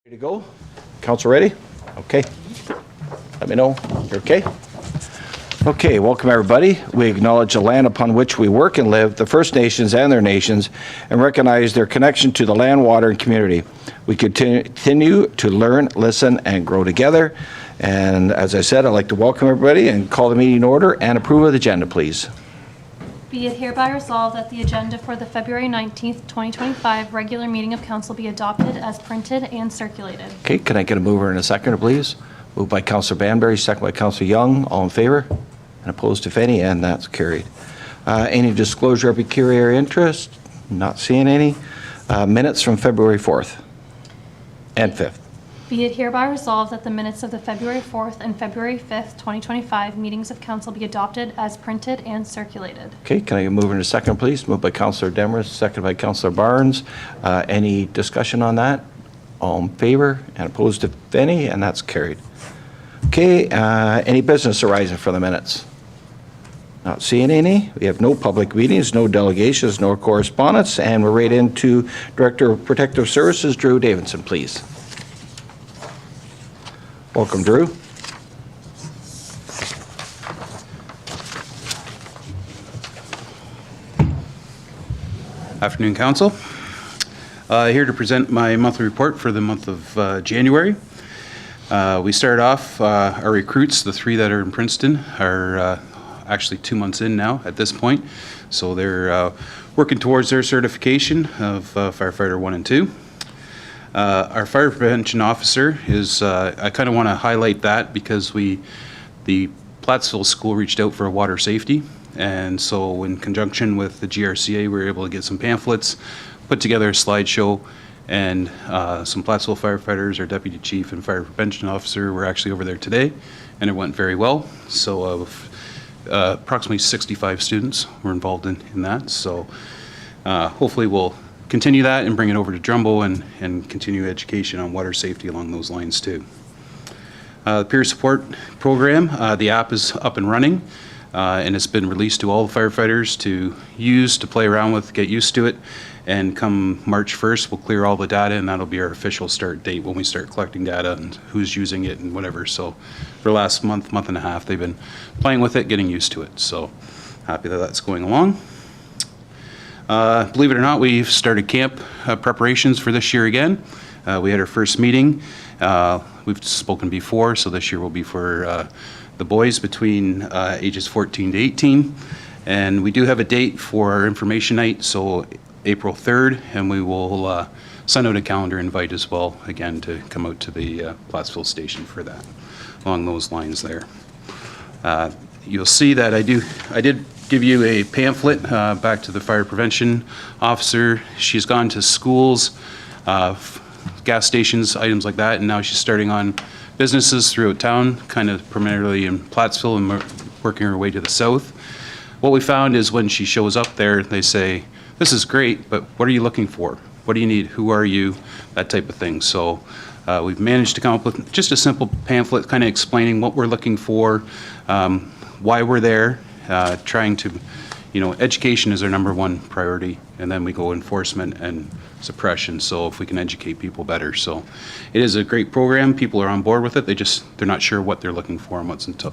Ready to go? Council ready? Okay. Let me know. You're okay? Okay, welcome everybody. We acknowledge the land upon which we work and live, the First Nations and their nations, and recognize their connection to the land, water, and community. We continue to learn, listen, and grow together. And as I said, I'd like to welcome everybody and call the meeting in order and approve of the agenda, please. Be it hereby resolved that the agenda for the February 19th, 2025 regular meeting of council be adopted as printed and circulated. Okay, can I get a mover and a seconder, please? Moved by Councillor Banbury, second by Councillor Young. All in favor? And opposed, if any, and that's carried. Any disclosure of pecuniary interest? Not seeing any. Minutes from February 4th and 5th. Be it hereby resolved that the minutes of the February 4th and February 5th, 2025 meetings of council be adopted as printed and circulated. Okay, can I get a mover and a second, please? Moved by Councillor Demers, second by Councillor Barnes. Any discussion on that? All in favor and opposed, if any, and that's carried. Okay, any business arising for the minutes? Not seeing any. We have no public meetings, no delegations, no correspondence, and we're right into Director of Protective Services, Drew Davidson, please. Welcome, Drew. Afternoon, Council. Here to present my monthly report for the month of January. We started off our recruits, the 3 that are in Princeton, are actually 2 months in now at this point. So they're working towards their certification of firefighter 1 and 2. Our fire prevention officer is, I kind of want to highlight that because the Plattsville school reached out for water safety. And so in conjunction with the GRCA, we were able to get some pamphlets, put together a slideshow, and some Plattsville firefighters, our deputy chief and fire prevention officer were actually over there today, and it went very well. So approximately 65 students were involved in that. So hopefully we'll continue that and bring it over to Drumbo and continue education on water safety along those lines too. The peer support program, the app is up and running, and it's been released to all the firefighters to use, to play around with, get used to it. And come March 1st, we'll clear all the data, and that'll be our official start date when we start collecting data and who's using it and whatever. So for the last month and a half, they've been playing with it, getting used to it. So happy that that's going along. Believe it or not, we've started camp preparations for this year again. We had our first meeting. We've spoken before, so this year will be for the boys between ages 14 to 18. And we do have a date for our information night, so April 3rd, and we will send out a calendar invite as well, again, to come out to the Plattsville station for that, along those lines there. You'll see that I did give you a pamphlet back to the fire prevention officer. She's gone to schools, gas stations, items like that, and now she's starting on businesses throughout town, kind of primarily in Plattsville and working her way to the south. What we found is when she shows up there, they say, "This is great, but what are you looking for? What do you need? Who are you?" That type of thing. So we've managed to come up with just a simple pamphlet kind of explaining what we're looking for, why we're there, trying to, education is our #1 priority, and then we go enforcement and suppression, so if we can educate people better. So it is a great program. People are on board with it. They're not sure what they're looking for and what's until.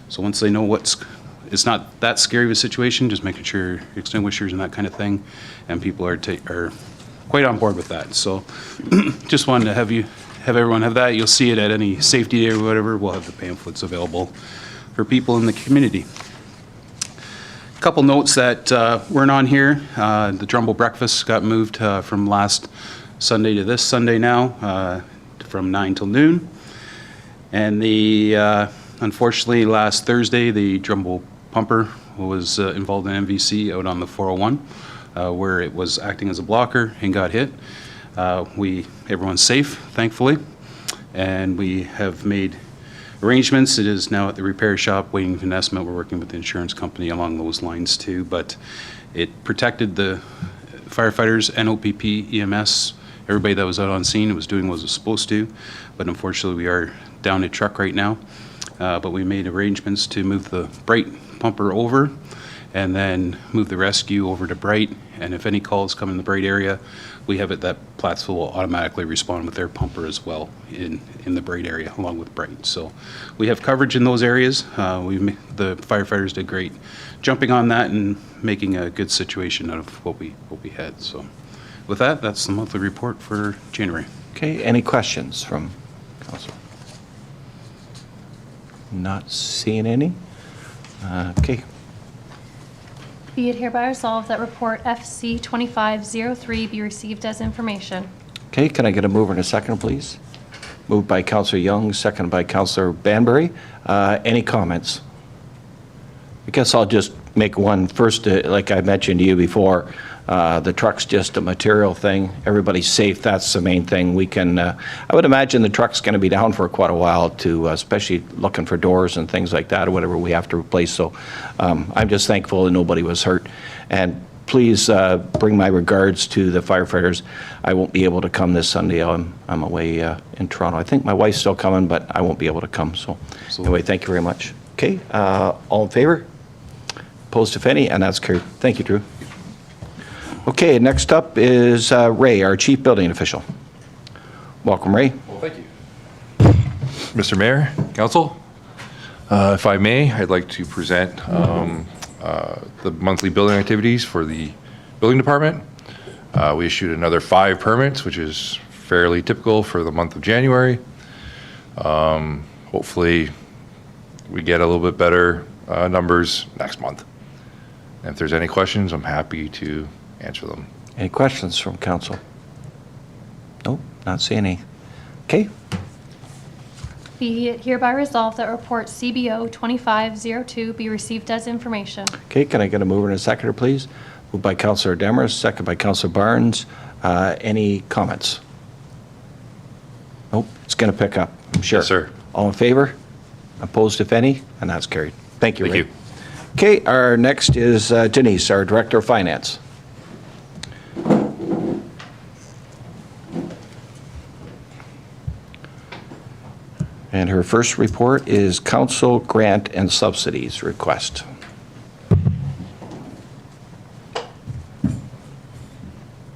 So once they know it's not that scary of a situation, just making sure extinguishers and that kind of thing, and people are quite on board with that. So just wanted to have everyone have that. You'll see it at any safety day or whatever. We'll have the pamphlets available for people in the community. A couple notes that weren't on here. The Drumbo breakfast got moved from last Sunday to this Sunday now, from 9 till noon. And unfortunately last Thursday, the Drumbo pumper was involved in MVC out on the 401, where it was acting as a blocker and got hit. Everyone's safe, thankfully, and we have made arrangements. It is now at the repair shop waiting for an estimate. We're working with the insurance company along those lines too, but it protected the firefighters, NOPP, EMS, everybody that was out on scene. It was doing what it was supposed to, but unfortunately we are down a truck right now. But we made arrangements to move the Bright pumper over and then move the rescue over to Bright And if any calls come in the Braid area, we have it that Plattsville will automatically respond with their pumper as well in the Braid area, along with Bright. So we have coverage in those areas. The firefighters did great jumping on that and making a good situation out of what we had. So with that, that's the monthly report for January. Okay, any questions from council? Not seeing any. Okay, Be it hereby resolved that report FC 2503 be received as information. okay, can I get a mover and a second, please? Moved by Councillor Young, seconded by Councillor Banbury. Any comments? I guess I'll just make one first, like I mentioned to you before, the truck's just a material thing. Everybody's safe, that's the main thing. We can, I would imagine the truck's going to be down for quite a while to, especially looking for doors and things like that, or whatever we have to replace. So I'm just thankful that nobody was hurt. And please bring my regards to the firefighters. I won't be able to come this Sunday. I'm away in Toronto. I think my wife's still coming, but I won't be able to come. So anyway, thank you very much. Okay, all in favor? Opposed, if any? And that's carried. Thank you, Drew. Okay, next up is Ray, our Chief Building Official. Welcome, Ray. Well, thank you. Mr. Mayor, Council, if I may, I'd like to present the monthly building activities for the building department. We issued another 5 permits, which is fairly typical for the month of January. Hopefully, we get a little bit better numbers next month. And if there's any questions, I'm happy to answer them. Any questions from council? Nope, not seeing any. Okay, Be it hereby resolved that report CBO 2502 be received as information. okay, can I get a mover and a seconder, please? Moved by Councillor Demers, second by Councillor Barnes. Any comments? Nope, it's going to pick up, I'm sure. Yes, sir. All in favor? Opposed, if any? And that's carried. Thank you, Ray. Thank you. Okay, our next is Denise, our Director of Finance. And her first report is council grant and subsidies request.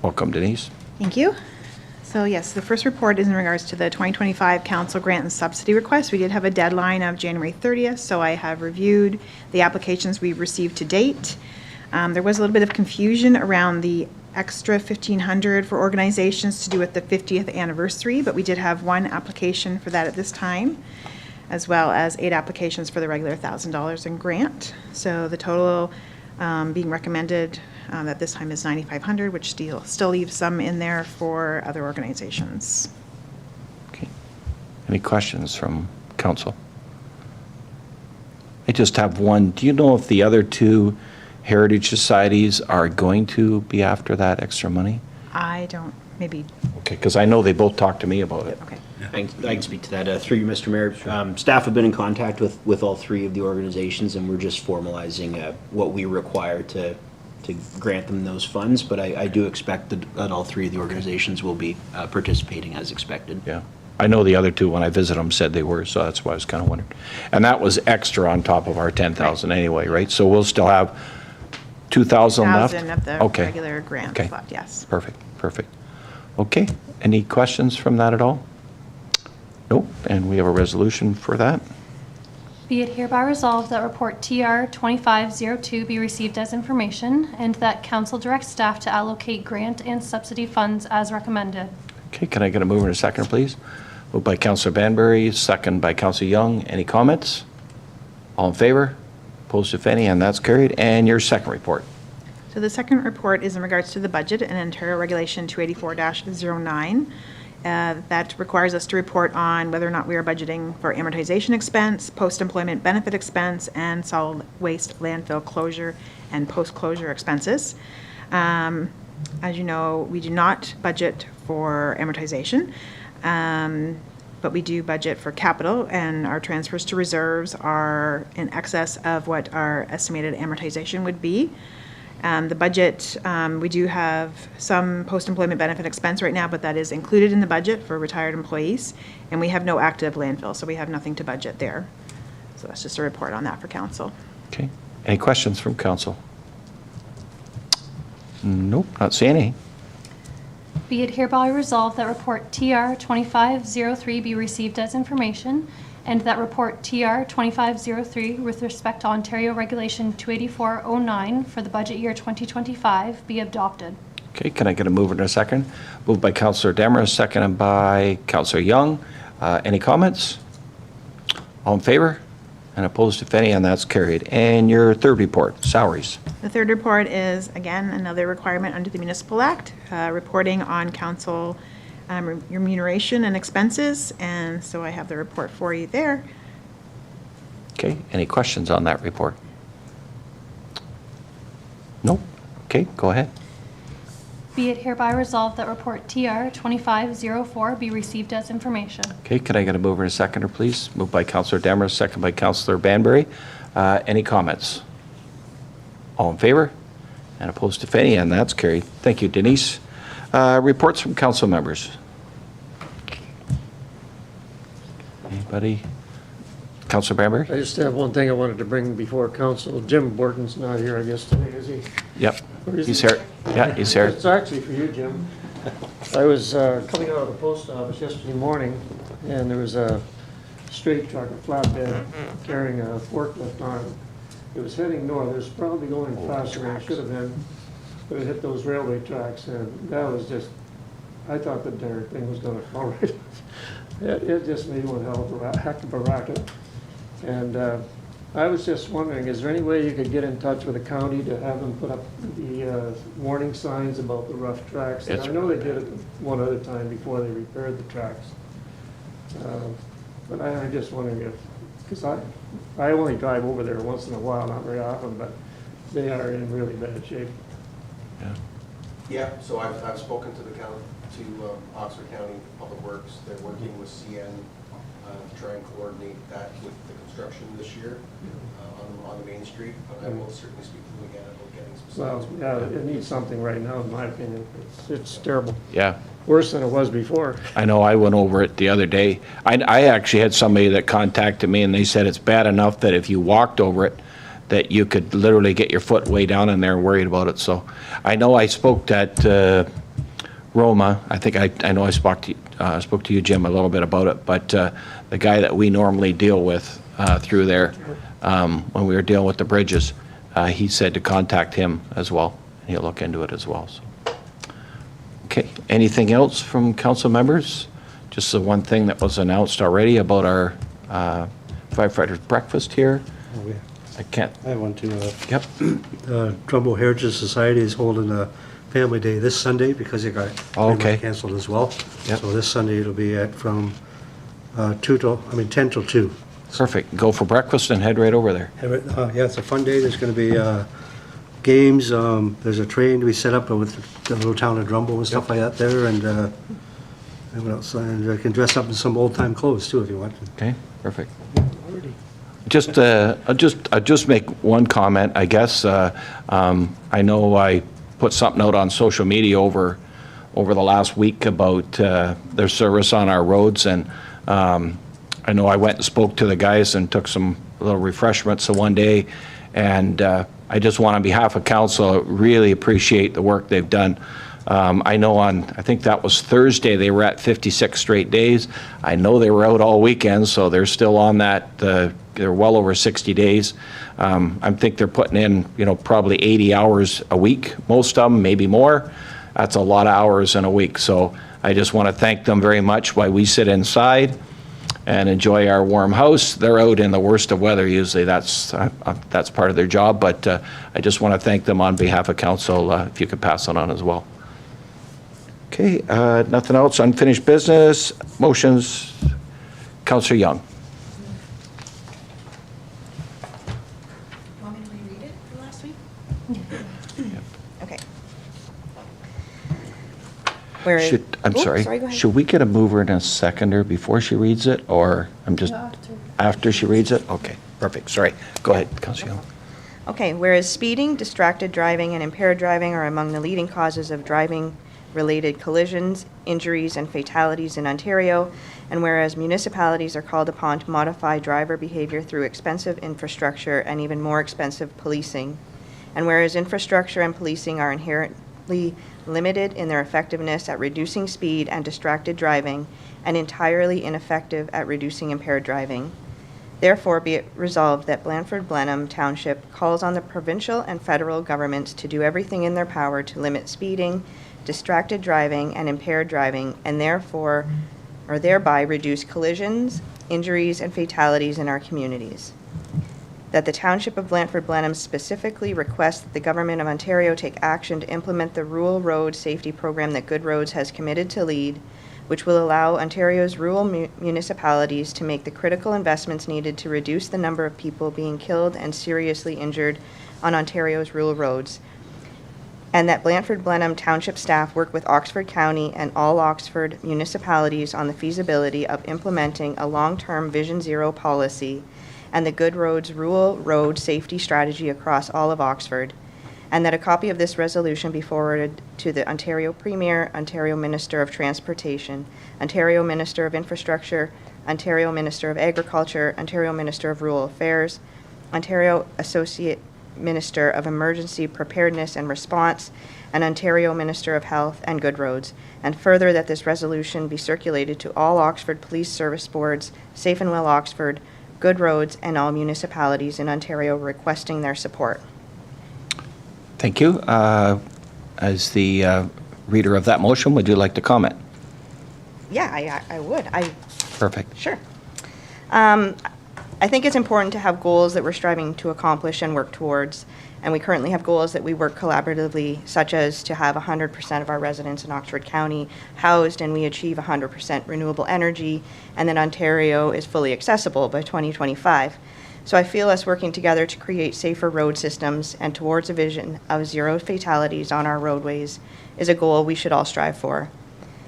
Welcome, Denise. Thank you. So yes, the first report is in regards to the 2025 council grant and subsidy request. We did have a deadline of January 30th, so I have reviewed the applications we've received to date. There was a little bit of confusion around the extra $1,500 for organizations to do with the 50th anniversary, but we did have 1 application for that at this time, as well as 8 applications for the regular $1,000 in grant. So the total being recommended at this time is $9,500, which still leaves some in there for other organizations. Okay. Any questions from council? I just have one. Do you know if the other 2 heritage societies are going to be after that extra money? I don't, maybe, Okay, because I know they both talked to me about it. okay. I can speak to that. Through you, Mr. Mayor. Staff have been in contact with all 3 of the organizations, and we're just formalizing what we require to grant them those funds. But I do expect that all 3 of the organizations will be participating as expected. Yeah. I know the other 2, when I visited them, said they were, so that's why I was kind of wondering. And that was extra on top of our 10,000 anyway, right? So we'll still have 2,000 left? 1,000 of the Okay. regular grants Okay. left, yes. Perfect, perfect. Okay, any questions from that at all? Nope, and we have a resolution for that. Be it hereby resolved that report TR 2502 be received as information, and that council direct staff to allocate grant and subsidy funds as recommended. Okay, can I get a mover and a second, please? Moved by Councillor Banbury, second by Councillor Young. Any comments? All in favor? Opposed, if any, and that's carried. And your second report. So the second report is in regards to the budget and Ontario Regulation 284-09. That requires us to report on whether or not we are budgeting for amortization expense, post-employment benefit expense, and solid waste landfill closure and post-closure expenses. As you know, we do not budget for amortization, but we do budget for capital, and our transfers to reserves are in excess of what our estimated amortization would be. The budget, we do have some post-employment benefit expense right now, but that is included in the budget for retired employees, and we have no active landfill, so we have nothing to budget there. So that's just a report on that for council. Okay, any questions from council? Nope, not seeing any. Be it hereby resolved that report TR 2503 be received as information, and that report TR 2503 with respect to Ontario Regulation 28409 for the budget year 2025 be adopted. Okay, can I get a mover and a second? Moved by Councillor Demers, seconded by Councillor Young. Any comments? All in favor? And opposed, if any, and that's carried. And your third report, salaries. The third report is, again, another requirement under the Municipal Act, reporting on council remuneration and expenses, and so I have the report for you there. Okay, any questions on that report? Nope. Okay, go ahead. Be it hereby resolved that report TR 2504 be received as information. Okay, can I get a mover and a seconder, please? Moved by Councillor Demers, second by Councillor Banbury. Any comments? All in favor? And opposed, if any, and that's carried. Thank you, Denise. Reports from council members. Anybody? Councillor Banbury? I just have one thing I wanted to bring before council. Jim Borton's not here, I guess, today, is he? Yep, Or is he's he? here. Yeah, he's here. It's actually for you, Jim. I was coming out of the post office yesterday morning, and there was a straight truck, a flatbed, carrying a forklift on it. It was heading north. It was probably going faster than it should have been, but it hit those railway tracks, and that was just, I thought the darn thing was gonna fall right off. It just made one hell of a heck of a racket. And I was just wondering, is there any way you could get in touch with the county to have them put up the warning signs about the rough tracks? And I know they did it one other time before they repaired the tracks. But I'm just wondering if, because I only drive over there once in a while, not very often, but they are in really bad shape. Yeah, so I've spoken to the county, to Oxford County Public Works. They're working with CN to try and coordinate that with the construction this year on the main street. But I will certainly speak to them again about getting Well, specifics. yeah, it needs something right now, in my opinion. It's terrible. Yeah. Worse than it was before. I know I went over it the other day. I actually had somebody that contacted me, and they said it's bad enough that if you walked over it, that you could literally get your foot way down in there worried about it. So I know I spoke at Roma. I think I know I spoke to you, Jim, a little bit about it. But the guy that we normally deal with through there, when we were dealing with the bridges, he said to contact him as well. And he'll look into it as well. So. Okay, anything else from council members? Just the one thing that was announced already about our firefighters breakfast here. Oh, yeah. I can't, I have one too. yep, Trumbull Heritage Society is holding a family day this Sunday because it got Oh, pretty much okay. canceled as well. Yep. So this Sunday it'll be from 10 till 2. perfect. Go for breakfast and head right over there. Yeah, it's a fun day. There's going to be games. There's a train to be set up with the little town of Trumbull and stuff like that there. And what else? And I can dress up in some old-time clothes too if you want. Okay, perfect. I'll just make one comment, I guess. I know I put something out on social media over the last week about their service on our roads, and I know I went and spoke to the guys and took some little refreshments one day, and I just want on behalf of council, really appreciate the work they've done. I know I think that was Thursday, they were at 56 straight days. I know they were out all weekend, so they're still on that. They're well over 60 days. I think they're putting in, probably 80 hours a week, most of them, maybe more. That's a lot of hours in a week. So I just want to thank them very much while we sit inside and enjoy our warm house. They're out in the worst of weather usually. That's part of their job, but I just want to thank them on behalf of council, if you could pass that on as well. Okay, nothing else, unfinished business, motions. Councillor Young. Want me to reread it from last week? Okay. I'm sorry, go ahead. should we get a mover and a seconder before she reads it, or I'm just, after she reads it? Okay, perfect, sorry. Go ahead, Councillor Young. Okay, whereas speeding, distracted driving, and impaired driving are among the leading causes of driving-related collisions, injuries, and fatalities in Ontario, and whereas municipalities are called upon to modify driver behavior through expensive infrastructure and even more expensive policing, and whereas infrastructure and policing are significantly limited in their effectiveness at reducing speed and distracted driving, and entirely ineffective at reducing impaired driving. Therefore, be it resolved that Blandford-Blenheim Township calls on the provincial and federal governments to do everything in their power to limit speeding, distracted driving, and impaired driving, and thereby reduce collisions, injuries, and fatalities in our communities. That the Township of Blandford-Blenheim specifically requests that the Government of Ontario take action to implement the rural road safety program that Good Roads has committed to lead, which will allow Ontario's rural municipalities to make the critical investments needed to reduce the number of people being killed and seriously injured on Ontario's rural roads, and that Blandford-Blenheim Township staff work with Oxford County and all Oxford municipalities on the feasibility of implementing a long-term Vision Zero policy and the Good Roads rural road safety strategy across all of Oxford, and that a copy of this resolution be forwarded to the Ontario Premier, Ontario Minister of Transportation, Ontario Minister of Infrastructure, Ontario Minister of Agriculture, Ontario Minister of Rural Affairs, Ontario Associate Minister of Emergency Preparedness and Response, and Ontario Minister of Health and Good Roads, and further that this resolution be circulated to all Oxford Police Service Boards, Safe and Well Oxford, Good Roads, and all municipalities in Ontario requesting their support. Thank you. As the reader of that motion, would you like to comment? Yeah, I would. Perfect. Sure. I think it's important to have goals that we're striving to accomplish and work towards. And we currently have goals that we work collaboratively, such as to have 100% of our residents in Oxford County housed, and we achieve 100% renewable energy, and that Ontario is fully accessible by 2025. So I feel us working together to create safer road systems and towards a vision of zero fatalities on our roadways is a goal we should all strive for.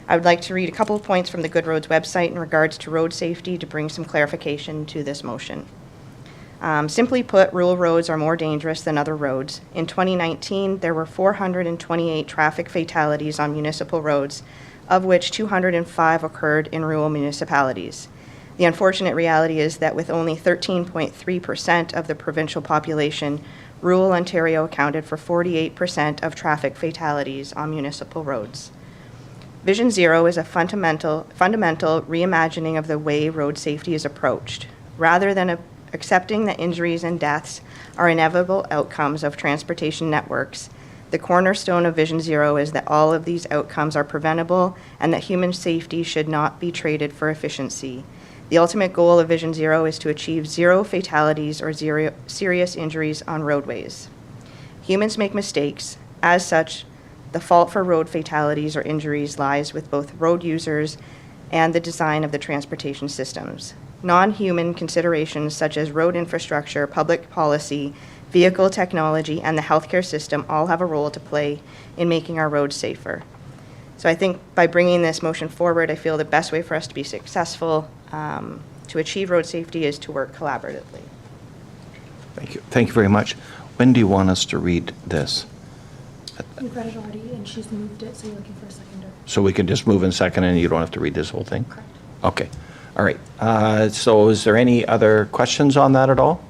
I would like to read a couple of points from the Good Roads website in regards to road safety to bring some clarification to this motion. Simply put, rural roads are more dangerous than other roads. In 2019, there were 428 traffic fatalities on municipal roads, of which 205 occurred in rural municipalities. The unfortunate reality is that with only 13.3% of the provincial population, rural Ontario accounted for 48% of traffic fatalities on municipal roads. Vision Zero is a fundamental reimagining of the way road safety is approached. Rather than accepting that injuries and deaths are inevitable outcomes of transportation networks, the cornerstone of Vision Zero is that all of these outcomes are preventable and that human safety should not be traded for efficiency. The ultimate goal of Vision Zero is to achieve zero fatalities or zero serious injuries on roadways. Humans make mistakes. As such, the fault for road fatalities or injuries lies with both road users and the design of the transportation systems. Non-human considerations such as road infrastructure, public policy, vehicle technology, and the healthcare system all have a role to play in making our roads safer. So I think by bringing this motion forward, I feel the best way for us to be successful to achieve road safety is to work collaboratively. Thank you. Thank you very much. When do you want us to read this? You've read it already, and she's moved it, so you're looking for a seconder. So we can just move in second and you don't have to read this whole thing? Correct. Okay. All right. So is there any other questions on that at all?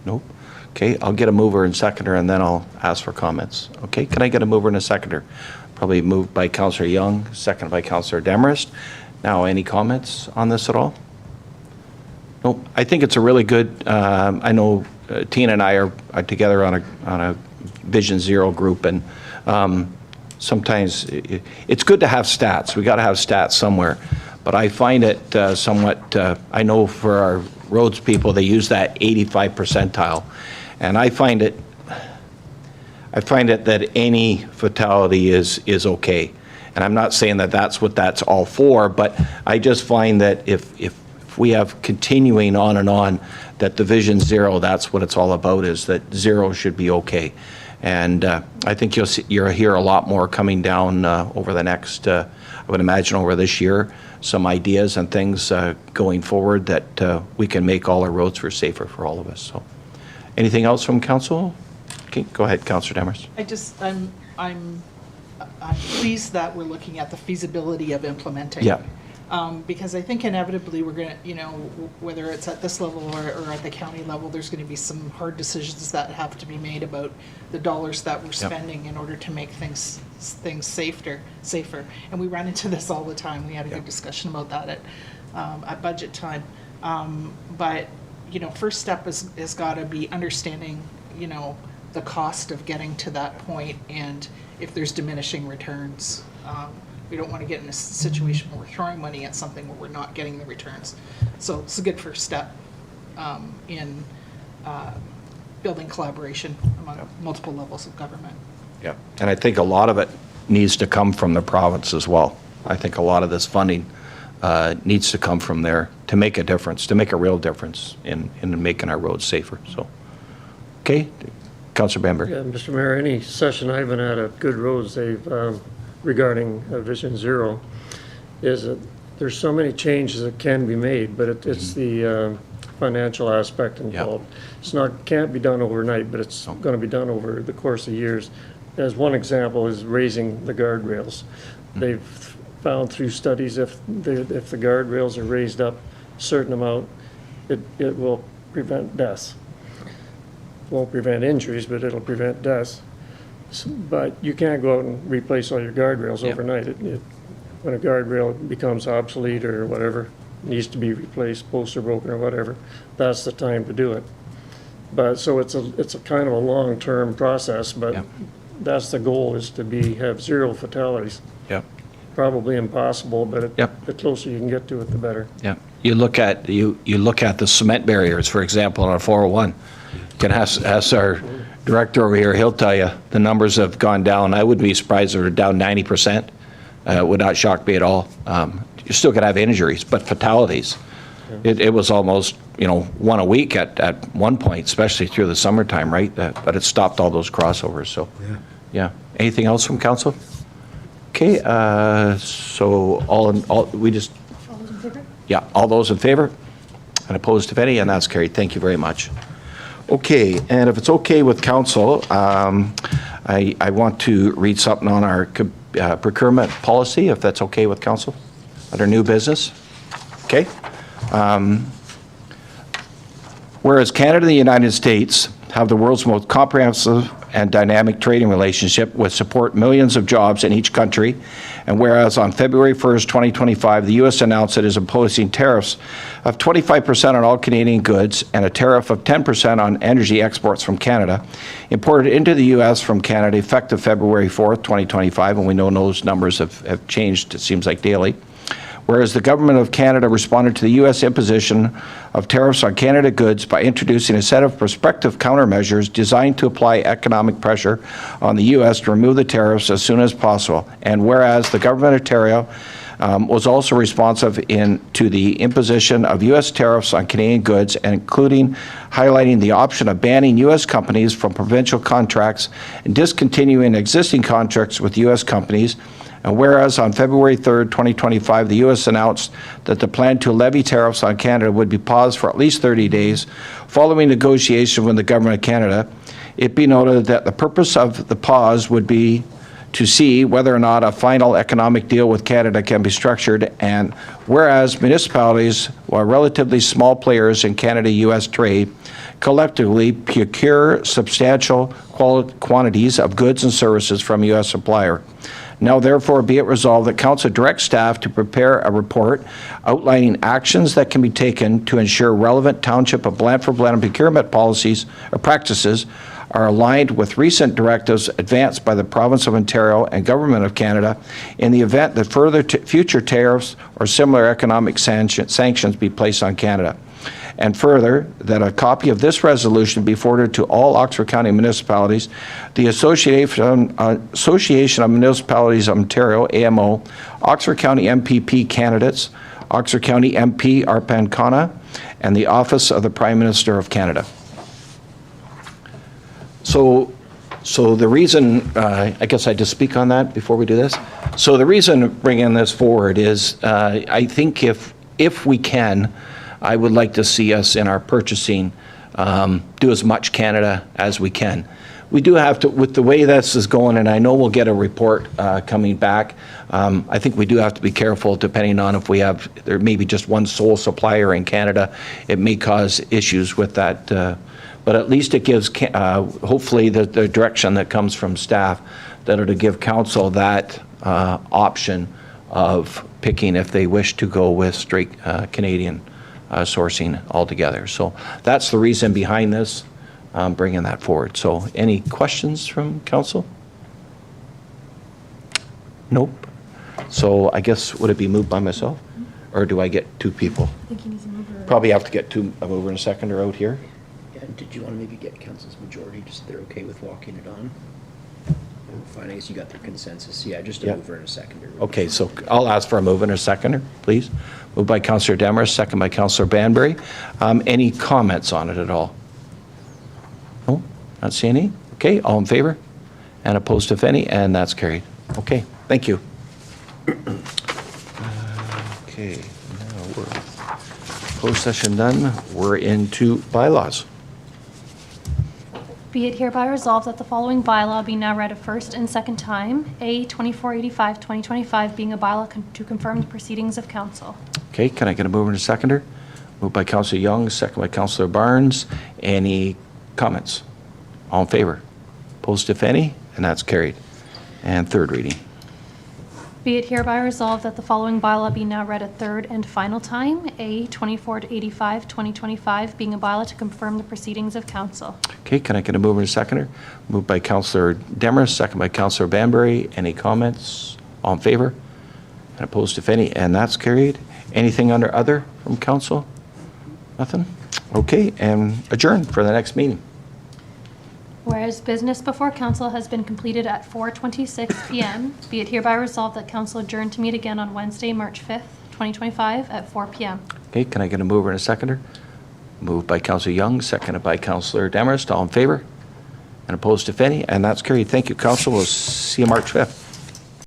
Nope. Okay, I'll get a mover and seconder and then I'll ask for comments. Okay, can I get a mover and a seconder? Probably moved by Councillor Young, seconded by Councillor Demarest. Now, any comments on this at all? Nope. I think it's a really good, I know Tina and I are together on a Vision Zero group, and sometimes it's good to have stats. We got to have stats somewhere. But I find it somewhat, I know for our roads people, they use that 85 percentile. And I find it that any fatality is okay. And I'm not saying that that's what that's all for, but I just find that if we have continuing on and on, that the Vision Zero, that's what it's all about, is that zero should be okay. And I think you'll hear a lot more coming down over the next, I would imagine over this year, some ideas and things going forward that we can make all our roads safer for all of us. So, anything else from council? Okay, go ahead, Councillor Demers. I'm pleased that we're looking at the feasibility of implementing. Yeah. Because I think inevitably we're going to, whether it's at this level or at the county level, there's going to be some hard decisions that have to be made about the dollars that we're spending in order to make things safer. And we run into this all the time. We had a good discussion about that at budget time. But, first step has got to be understanding, the cost of getting to that point and if there's diminishing returns. We don't want to get in a situation where we're throwing money at something where we're not getting the returns. So it's a good first step in building collaboration among multiple levels of government. Yeah, and I think a lot of it needs to come from the province as well. I think a lot of this funding needs to come from there to make a difference, to make a real difference in making our roads safer. So, okay, Councillor Bamber. Yeah, Mr. Mayor, any session I've been at Good Roads, they've regarding Vision Zero, is that there's so many changes that can be made, but it's the financial aspect involved. It's not, can't be done overnight, but it's going to be done over the course of years. As one example is raising the guardrails. They've found through studies if the guardrails are raised up a certain amount, it will prevent deaths. Won't prevent injuries, but it'll prevent deaths. But you can't go out and replace all your guardrails overnight. When a guardrail becomes obsolete or whatever, needs to be replaced, posts are broken or whatever, that's the time to do it. But so it's a kind of a long-term process, but that's the goal, is to have zero fatalities. Yeah. Probably impossible, but the closer you can get to it, the better. Yeah. You look at the cement barriers, for example, on a 401. You can ask our director over here, he'll tell you the numbers have gone down. I wouldn't be surprised if they're down 90%. It would not shock me at all. You're still going to have injuries, but fatalities. It was almost, one a week at one point, especially through the summertime, right? But it stopped all those crossovers. So, yeah. Anything else from council? Okay. So all we just. All those in favor? Yeah. All those in favor, and opposed, if any, and that's carried. Thank you very much. Okay, and if it's okay with council, I want to read something on our procurement policy, if that's okay with council, under new business. Okay. Whereas Canada and the United States have the world's most comprehensive and dynamic trading relationship which support millions of jobs in each country, and whereas on February 1st, 2025, the U.S. announced it is imposing tariffs of 25% on all Canadian goods and a tariff of 10% on energy exports from Canada imported into the U.S. from Canada effective February 4th, 2025, and we know those numbers have changed, it seems like daily. Whereas the government of Canada responded to the U.S. imposition of tariffs on Canada goods by introducing a set of prospective countermeasures designed to apply economic pressure on the U.S. to remove the tariffs as soon as possible. And whereas the government of Ontario was also responsive to the imposition of U.S. tariffs on Canadian goods, and including highlighting the option of banning U.S. companies from provincial contracts and discontinuing existing contracts with U.S. companies. And whereas on February 3rd, 2025, the U.S. announced that the plan to levy tariffs on Canada would be paused for at least 30 days following negotiation with the government of Canada, it be noted that the purpose of the pause would be to see whether or not a final economic deal with Canada can be structured, and whereas municipalities, while relatively small players in Canada-U.S. trade, collectively procure substantial quantities of goods and services from U.S. supplier. Now therefore be it resolved that Council directs staff to prepare a report outlining actions that can be taken to ensure relevant Township of Blandford-Blenheim procurement policies or practices are aligned with recent directives advanced by the Province of Ontario and Government of Canada in the event that further future tariffs or similar economic sanctions be placed on Canada. And further, that a copy of this resolution be forwarded to all Oxford County municipalities, the Association of Municipalities of Ontario, AMO, Oxford County MPP candidates, Oxford County MP Arpan Khanna, and the Office of the Prime Minister of Canada. So the reason, I guess I just speak on that before we do this. So the reason bringing this forward is I think if we can, I would like to see us in our purchasing do as much Canada as we can. we do have to, with the way this is going, and I know we'll get a report coming back, I think we do have to be careful depending on if we have, there may be just one sole supplier in Canada. It may cause issues with that, but at least it gives, hopefully, the direction that comes from staff, that it'll give council that option of picking if they wish to go with straight Canadian sourcing altogether. So that's the reason behind this, bringing that forward. So any questions from council? Nope. So I guess, would it be moved by myself? Or do I get two people? I think he needs a mover. Probably have to get a mover and a seconder out here. Yeah, did you want to maybe get council's majority, just they're okay with walking it on? Fine, I guess you got their consensus. Yeah, just a Yeah. mover and a seconder. Okay, so I'll ask for a mover and a seconder, please. Moved by Councillor Demers, second by Councillor Banbury. Any comments on it at all? No, not seeing any. Okay, all in favor? And opposed if any, and that's carried. Okay, thank you. Okay, now we're closed session done. We're into bylaws. Be it hereby resolved that the following bylaw be now read a first and second time, A 2485-2025 being a bylaw to confirm the proceedings of council. Okay, can I get a mover and a seconder? Moved by Councillor Young, second by Councillor Barnes. Any comments? All in favor? Opposed if any, and that's carried. And third reading. Be it hereby resolved that the following bylaw be now read a third and final time, A 2485-2025 being a bylaw to confirm the proceedings of council. Okay, can I get a mover and a seconder? Moved by Councillor Demers, second by Councillor Banbury. Any comments? All in favor? And opposed if any, and that's carried. Anything under other from council? Nothing? Okay, and adjourn for the next meeting. Whereas business before council has been completed at 4:26 PM, be it hereby resolved that council adjourn to meet again on Wednesday, March 5th, 2025 at 4 PM. Okay, can I get a mover and a seconder? Moved by Councillor Young, seconded by Councillor Demers. All in favor? And opposed if any, and that's carried. Thank you, council. We'll see you March 5th.